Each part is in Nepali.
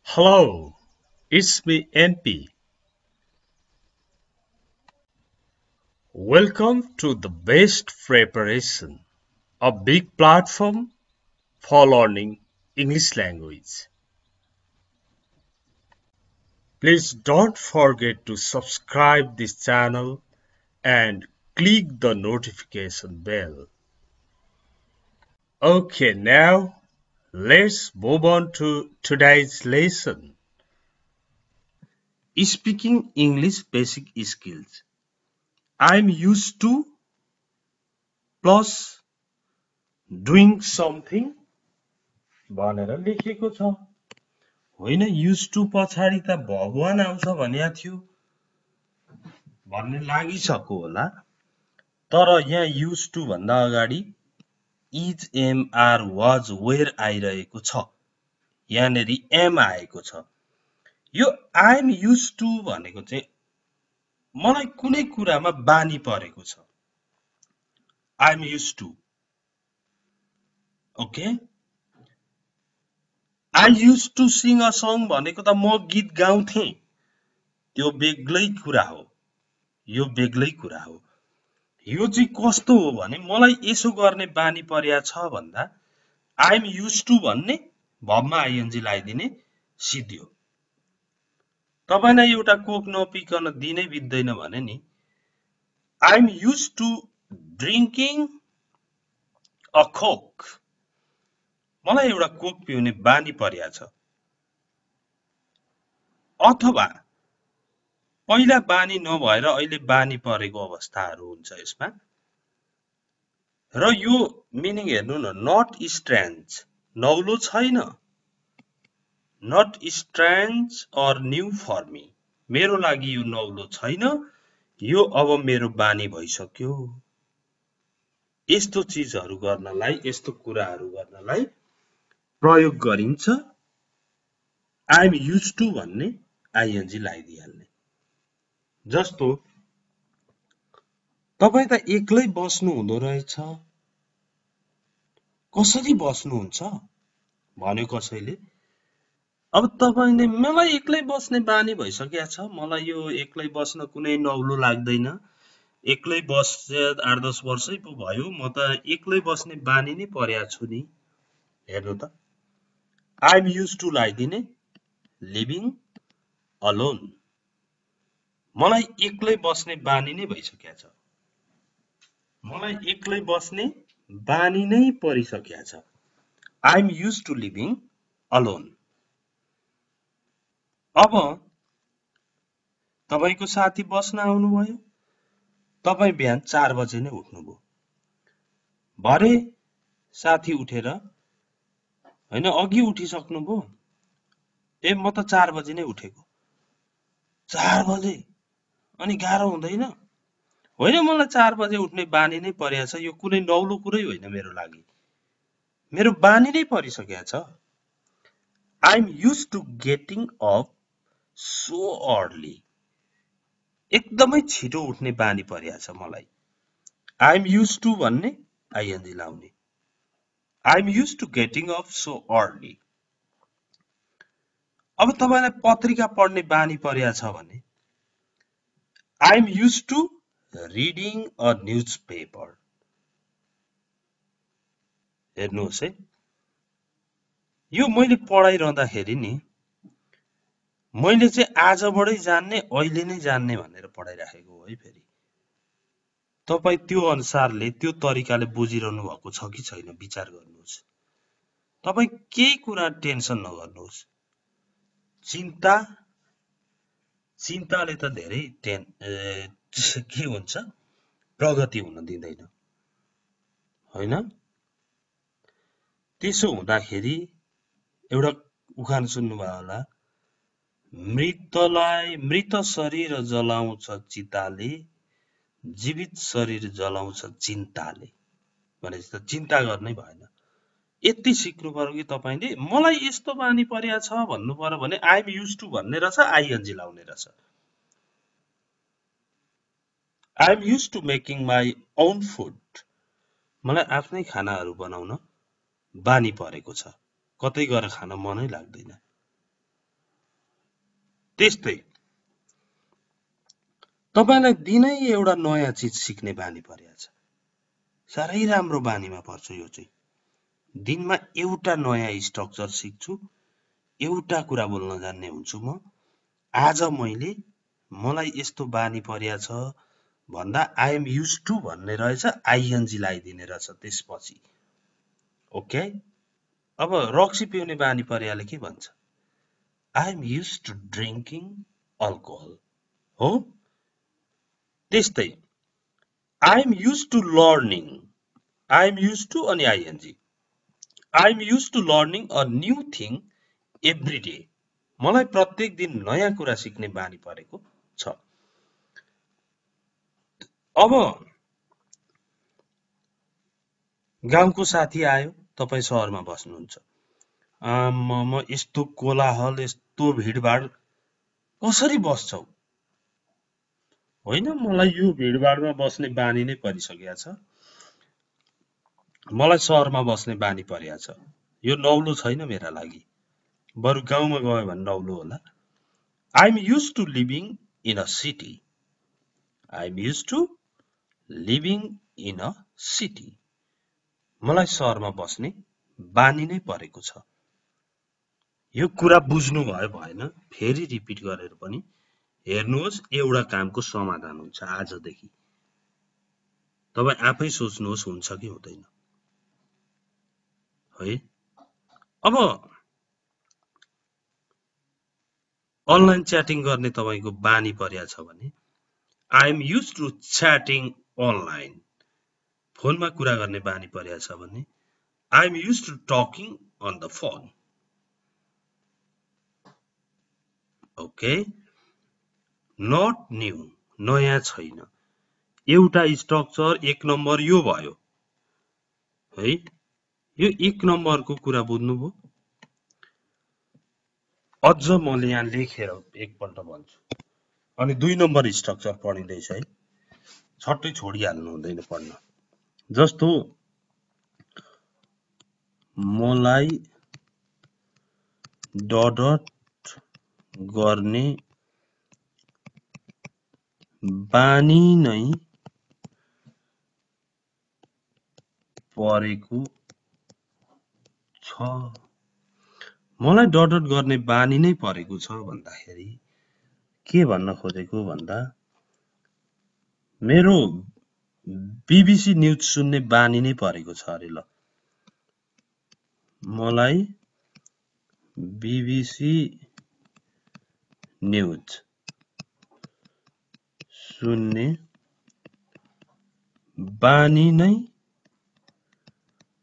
Hello, it's me NP. Welcome to the Best Preparation, a big platform for learning English language. Please don't forget to subscribe this channel and click the notification bell. Okay, now let's move on to today's lesson. Speaking English basic skills. I'm used to plus doing something भनेर लेखेको छ होइन used to पछाडि त भगवान आउँछ भनेको थियो भन्ने लागिसक्यो होला तर यहाँ used to भन्दा अगाडि is am are was were आइरहेको छ यहाँनेरि am आएको छ यो I'm used to भनेको चाहिँ मलाई कुनै कुरामा बानी परेको छ I'm used to okay I used to sing a song भनेको त म गीत गाउँथे त्यो बेग्लै कुरा हो यो बेग्लै कुरा हो यो चाहिँ कस्तो हो भने मलाई यसो गर्ने बानी पर्या छ भन्दा I am used to भन्ने भबमा आइएनजी लगाइदिने सिद्धियो तपाईलाई एउटा कोक नपिकन दिनै बित्दैन भने नि I am used to drinking a coke मलाई एउटा कोक पिउने बानी पर्या छ अथवा पहिला बानी नभएर अहिले बानी परेको अवस्थाहरू हुन्छ यसमा र यो मिनिङ हेर्नु न नट स्ट्रेन्ज नौलो छैन not strange or new for me मेरो लागि यो नौलो छैन यो अब मेरो बानी भइसक्यो यस्तो चीजहरू गर्नलाई यस्तो कुराहरू गर्नलाई प्रयोग गरिन्छ I am used to भन्ने आइएनजी लगाइदिहाल्ने जस्तो तपाई त एक्लै बस्नु हुँदो रहेछ कसरी बस्नुहुन्छ भन्यो कसैले अब तपाईले मलाई एक्लै बस्ने बानी भइसक्या छ मलाई यो एक्लै बस्न कुनै नौलो लाग्दैन एक्लै बस्छ 8-10 वर्षै पो भयो म त एक्लै बस्ने बानी नै पर्या छु नि हेर्नु त I am used to लगाइदिने living alone मलाई एक्लै बस्ने बानी नै भइसक्या छ मलाई एक्लै बस्ने बानी नै परिसक्या छ I am used to living alone अब तपाईको साथी बस्न आउनुभयो तपाई बिहान 4 बजे नै उठ्नुभयो भरे साथी उठेर हैन अघि उठिसक्नुभयो ए म त 4 बजे नै उठेको 4 बजे अनि गाह्रो हुँदैन होइन मलाई 4 बजे उठ्ने बानी नै पर्या छ यो कुनै नौलो कुरै होइन मेरो लागि मेरो बानी नै परिसक्या छ I'm used to getting up so early एकदमै छिटो उठ्ने बानी पर्या छ मलाई I'm used to भन्ने आइएनजी लाउने I'm used to getting up so early अब तपाईलाई पत्रिका पढ्ने बानी पर्या छ भने I'm used to reading a newspaper हेर्नुहोस् है यो मैले पढाइरहँदाखेरि नि मैले चाहिँ आजबाटै जान्ने अहिले नै जान्ने भनेर पढाइराखेको हो है फेरि तपाई त्यो अनुसारले त्यो तरिकाले बुझिरहनु भएको छ कि छैन विचार गर्नुहोस् तपाई केही कुरा टेन्सन नगर्नुहोस् चिन्ताले त धेरै के हुन्छ प्रगति हुन दिँदैन हैन त्यसो हुँदाखेरि एउटा उखान सुन्नुभयो होला मृत शरीर जलाउँछ चिताले जीवित शरीर जलाउँछ चिन्ताले भने जस्तो चिन्ता गर्नै भएन यति सिक्नु पर्यो कि तपाईले मलाई यस्तो बानी पर्या छ भन्नु पर्यो भने I am used to भन्ने रहेछ आइएनजी लाउने रहेछ I am used to making my own food मलाई आफ्नै खानाहरू बनाउन बानी परेको छ कतै गएर खान मनै लाग्दैन त्यस्तै तपाईलाई दिनै एउटा नयाँ चिज सिक्ने बानी परेछ। साह्रै राम्रो बानीमा पर्छ यो चाहिँ। दिनमा एउटा नयाँ स्ट्रक्चर सिक्छु, एउटा कुरा बोल्न जान्ने हुन्छु म। आज मलाई यस्तो बानी परेछ भन्दा आई एम युज टु भन्ने रहेछ, आइएनजी लगाइदिने रहेछ त्यसपछि। ओके, अब रक्सी पिउने बानी परेले के भन्छ? I am use to drinking alcohol हो। त्यस्तै I am use to learning, I am use to अनि ING, I am use to learning a new thing every day. मलाई प्रत्येक दिन नयाँ कुरा सिक्ने बानी परेको छ। अब गाउँको साथी आयो, तपाईँ सहरमा बस्नुहुन्छ, म यस्तो कोलाहल, यस्तो भिडभाड कसरी बस्छौ? होइन, मलाई यो भिडभाडमा बस्ने बानी नै परिसकेको छ। मलाई सहरमा बस्ने बानी परेको छ। यो नौलो छैन मेरा लागि, बरु गाउँमा गयो भने नौलो होला। I am use to living in a city, I am use to living in a city. मलाई सहरमा बस्ने बानी नै परेको छ। यो कुरा बुझ्नु भयो भएन, फेरि रिपिट गरेर पनि हेर्नुहोस्, एउटा कामको समाधान हुन्छ आजदेखि। तपाईँ आफै सोच्नुहोस् हुन्छ कि हुँदैन है। अब अनलाइन च्याटिङ गर्ने तपाईँको बानी परेको छ भने I am use to chatting online. फोनमा कुरा गर्ने बानी परेको छ भने I am use to talking on the phone. Okay, not new, नयाँ छैन। एउटा स्ट्रक्चर एक नम्बर यो भयो है। यो एक नम्बरको कुरा बुझ्नुभयो। अझ मैले यहाँ लेखेर एकपल्ट भन्छु, अनि 2 नम्बर स्ट्रक्चर पढिँदैछ है, छट्टै छोडिहाल्नु हुँदैन पढ्न। जस्तो मलाई डट गर्ने बानी नै परेको छ। मलाई डट गर्ने बानी नै परेको छ भन्दाखेरि के भन्न खोजेको भन्दा मेरो बीबीसी न्यूज सुन्ने बानी नै परेको छ अरे। ल, मलाई बीबीसी न्यूज सुन्ने बानी नै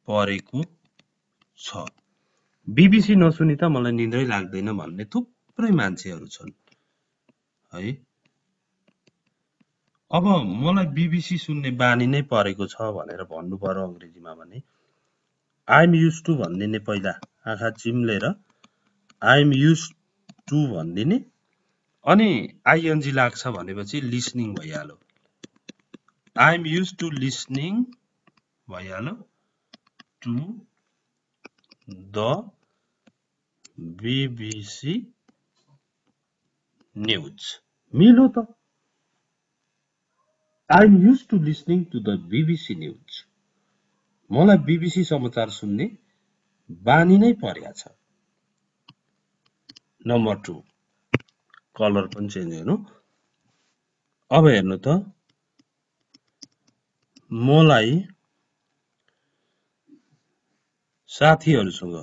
परेको छ। बीबीसी नसुनी त मलाई निद्रै लाग्दैन भन्ने थुप्रै मान्छेहरू छन् है। अब मलाई बीबीसी सुन्ने बानी नै परेको छ भनेर भन्नु पर्यो अंग्रेजीमा भने आई एम युज टु भन्दिने, पहिला आँखा चिम्लेर आई एम युज टु भन्दिने, अनि आइएनजी लाग्छ भनेपछि लिसनिङ भइहाल्यो। I am use to listening भइहाल्यो टु द बीबीसी न्यूज। मिलो त, I am use to listening to the BBC news. मलाई बीबीसी समाचार सुन्ने बानी नै परेको छ। नम्बर 2, कलर पनि चेन्ज गर्नु। अब हेर्नु त, मलाई साथीहरूसँग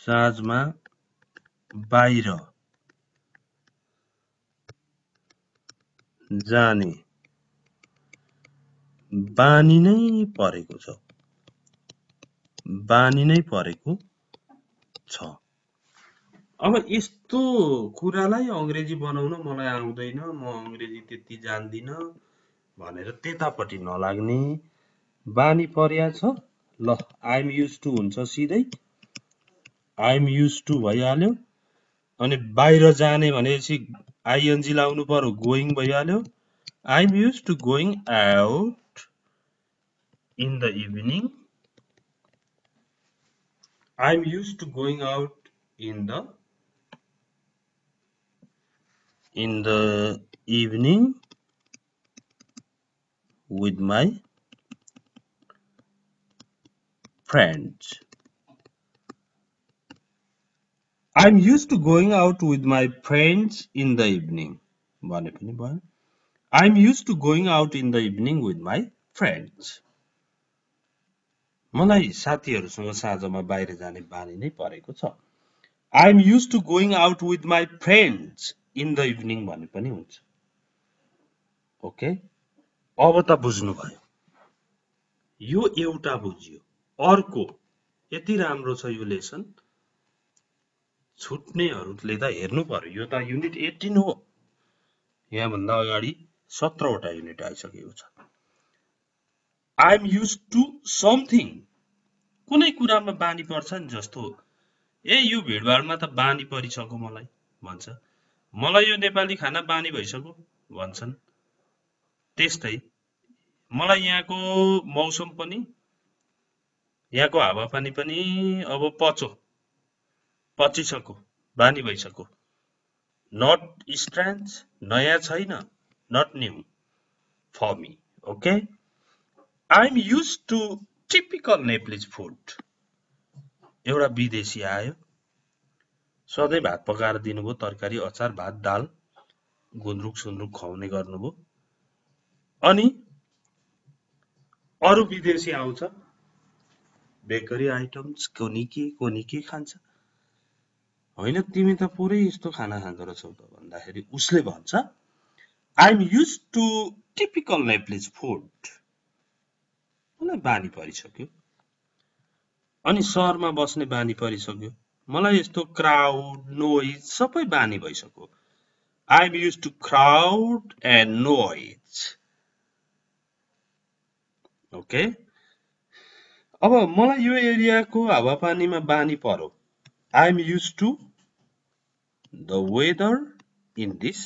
साँझमा बाहिर जाने बानी नै परेको छ। अब यस्तो कुरालाई अंग्रेजी बनाउन मलाई आउँदैन, म अंग्रेजी त्यति जान्दिन भनेर त्यतापट्टि नलाग्ने बानी पर्या छ। ल, आई एम युज टु हुन्छ सिधै, आई एम युज टु भइहाल्यो, अनि बाहिर जाने भनेपछि आइएनजी लाउनु पर्यो, गोइङ भइहाल्यो। I am use to going out in the evening. I'm used to going out in the evening with my friends. I'm used to going out with my friends in the evening. भने पनि भयो. I'm used to going out in the evening with my friends. मलाई साथीहरूसँग साँझमा बाहिर जाने बानी नै परेको छ. I'm used to going out with my friends in the evening भने पनि हुन्छ. ओके, अब त बुझ्नु भयो. यो एउटा बुझ्यो. अर्को यति राम्रो छ यो लेसन, छुट्नेहरूले त हेर्नु पर्यो. यो त युनिट 18 हो. यहाँ भन्दा अगाडि 17 वटा युनिट आइसकेको छ. I'm used to something. कुनै कुरामा बानी पर्छ नि, जस्तो यो भिडभाडमा त बानी परिसक्यो मलाई भन्छ. मलाई यो नेपाली खाना बानी भइसक्यो भन्छन्. त्यस्तै मलाई यहाँको मौसम पनि, यहाँको हावापानी पनि अब पचिसक्यो, बानी भइसक्यो. नट स्ट्रेन्ज, नयाँ छैन, not new for me. Okay, I'm used to typical Nepalese food. एउटा विदेशी आयो, सधैँ भात पकाएर दिनुभयो, तरकारी, अचार, भात, दाल, गुन्द्रुक सुन्द्रुक खुवाउने गर्नुभयो. अनि अरू विदेशी आउँछ, बेकरी आइटम्स, कोनी के खान्छ. होइन, तिमी त पुरै यस्तो खाना खाँदो रहेछौ त भन्दाखेरि उसले भन्छ I'm used to typical Nepalese food. मलाई बानी परिसक्यो. अनि सहरमा बस्ने बानी परिसक्यो. मलाई यस्तो क्राउड, नोइज सबै बानी भइसक्यो. I'm used to crowd and noise. Okay, अब मलाई यो एरियाको हावापानीमा बानी पर्यो. I'm used to the weather in this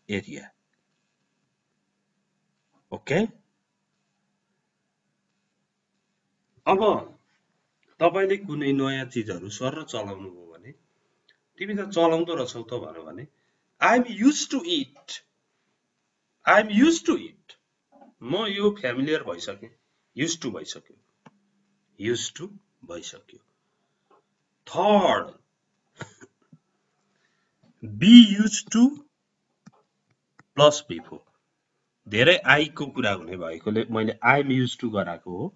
area. Okay, अब तपाईले कुनै नयाँ चिजहरू सर चलाउनु भयो भने, तिमी त चलाउँदो रहेछौ त भन्यो भने I'm used to it. I'm used to it. म यो फ्यामिलियर भइसके, used to भइसक्यो, used to भइसक्यो. Third, be used to plus before. धेरै आई को कुरा हुने भएकोले मैले I'm used to गराएको हो,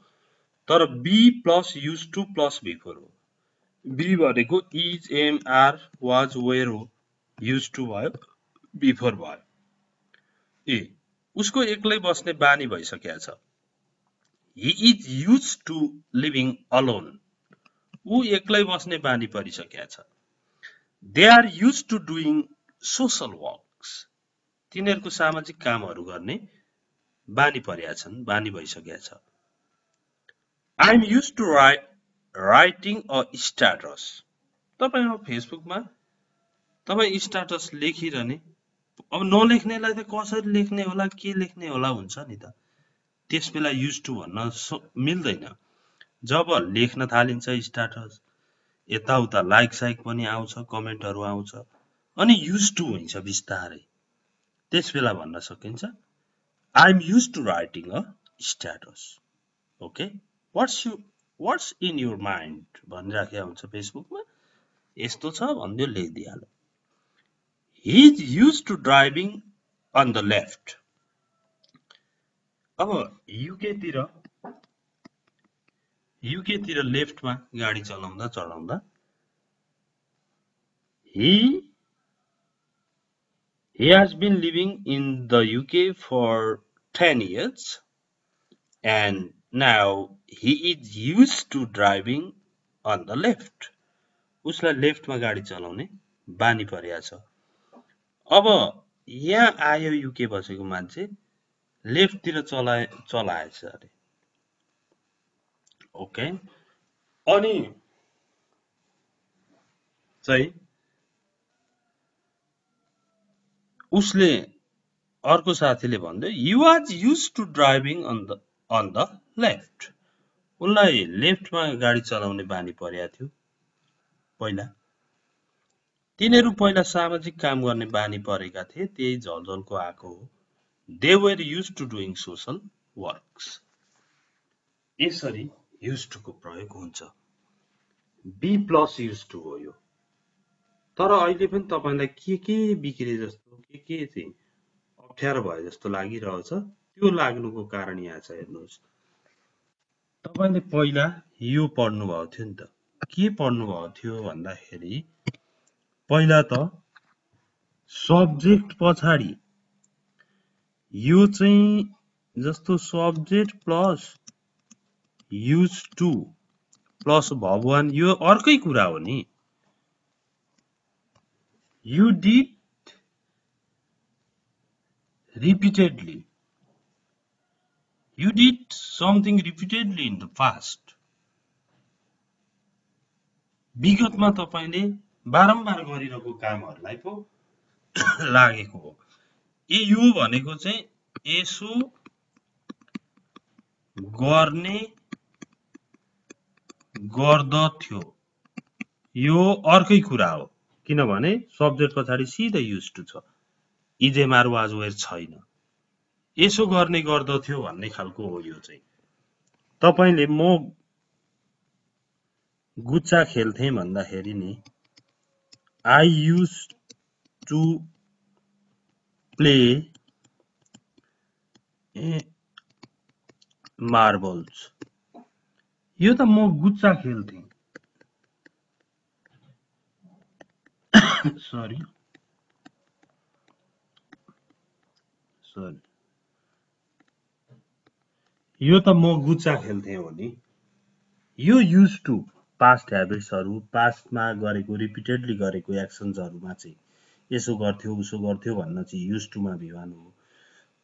तर be plus used to plus before हो. be भनेको is, am, are, was, were हो, used to भयो, बिफोर भयो. उसको एक्लै बस्ने बानी भइसकेको छ. He is used to living alone. ऊ एक्लै बस्ने बानी परिसकेको छ. They are used to doing social works. तिनीहरूको सामाजिक कामहरू गर्ने बानी परेका छन्, बानी भइसकेका छ. I'm used to writing a status. तपाईँ अब फेसबुकमा तपाईँ स्ट्याटस लेखिरहने, अब नलेख्नेलाई त कसरी लेख्ने होला, के लेख्ने होला हुन्छ नि त. त्यस बेला युज टु भन्न मिल्दैन. जब लेख्न थालिन्छ स्ट्याटस, यताउता लाइक साइक पनि आउँछ, कमेन्टहरू आउँछ, अनि युज टु हुन्छ बिस्तारै, त्यस बेला भन्न सकिन्छ I'm used to writing a status. Okay, what's in your mind भनिराखेको हुन्छ फेसबुकमा, यस्तो छ भनिदियो, लेखिदिइहाल्यो. He is used to driving on the left. अब युकेतिर लेफ्टमा गाडी चढाउँदा he has been living in the UK for 10 years and now he is used to driving on the left. उसलाई लेफ्टमा गाडी चलाउने बानी परेको छ. अब यहाँ आयो युके बसेको मान्छे, लेफ्टतिर चलाएछ अरे. ओके, अनि चाहिँ उसले, अर्को साथीले भन्दै he was used to driving on the left. उनलाई लेफ्टमा गाडी चलाउने बानी परेको थियो पहिला। तिनीहरू पहिला सामाजिक काम गर्ने बानी परेका थिए, त्यही झलझलको आएको हो। They were used to doing social works. यसरी युज्ड टुको प्रयोग हुन्छ। बी प्लस युज्ड टु हो यो। तर अहिले पनि तपाईलाई के बिग्रे जस्तो, के चाहिँ अप्ठ्यारो भए जस्तो लागिरहेछ, त्यो लाग्नुको कारण यहाँ छ। हेर्नुहोस्, तपाईले पहिला यो पढ्नुभएको थियो नि त। के पढ्नुभएको थियो भन्दाखेरि पहिला त सब्जेक्ट पछाडि यो चाहिँ जस्तो subject plus use to plus verb one, यो अर्कै कुरा हो नि। You did repeatedly, you did something repeatedly in the past. विगतमा तपाईले बारम्बार गरिरहेको कामहरुलाई पो लागेको हो। यो भनेको चाहिँ यसो गर्ने गर्दथ्यो, यो अर्कै कुरा हो। किनभने सब्जेक्ट पछाडि सिधै युज टु छ, इजेमार वाज वेयर छैन। यसो गर्ने गर्दथ्यो भन्ने खालको हो यो चाहिँ। तपाईले म गुच्चा खेल्थे भन्दाखेरि नि I use to play marbles, यो त म गुच्चा खेल्थे। सरी यो त म गुच्चा खेल्थे हो नि। यो युज टु पास्ट ह्याबिट्सहरु, पास्टमा गरेको रिपिटेडली गरेको एक्सन्सहरुमा चाहिँ यसो गर्थ्यो उसो गर्थ्यो भन्न चाहिँ युज टुमा विधान हो।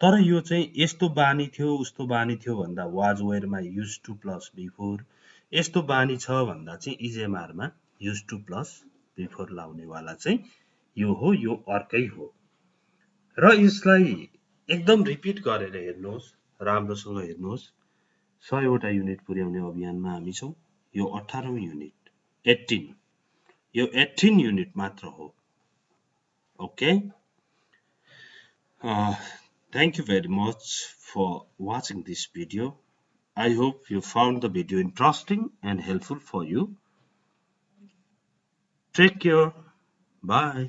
तर यो चाहिँ यस्तो बानी थियो उस्तो बानी थियो भन्दा वाज वेयरमा युज टु प्लस बिफोर, यस्तो बानी छ भन्दा चाहिँ इजेमारमा युज टु प्लस बिफोर लाउने वाला चाहिँ यो हो, यो अर्कै हो। र यसलाई एकदम रिपिट गरेर हेर्नुहोस्, राम्रोसँग हेर्नुहोस्। 100 वटा युनिट पुर्याउने अभियानमा हामी छौं। यो 18औं युनिट, 18, यो 18 युनिट मात्र हो। Okay, thank you very much for watching this video. I hope you found the video interesting and helpful for you. Take care. Bye.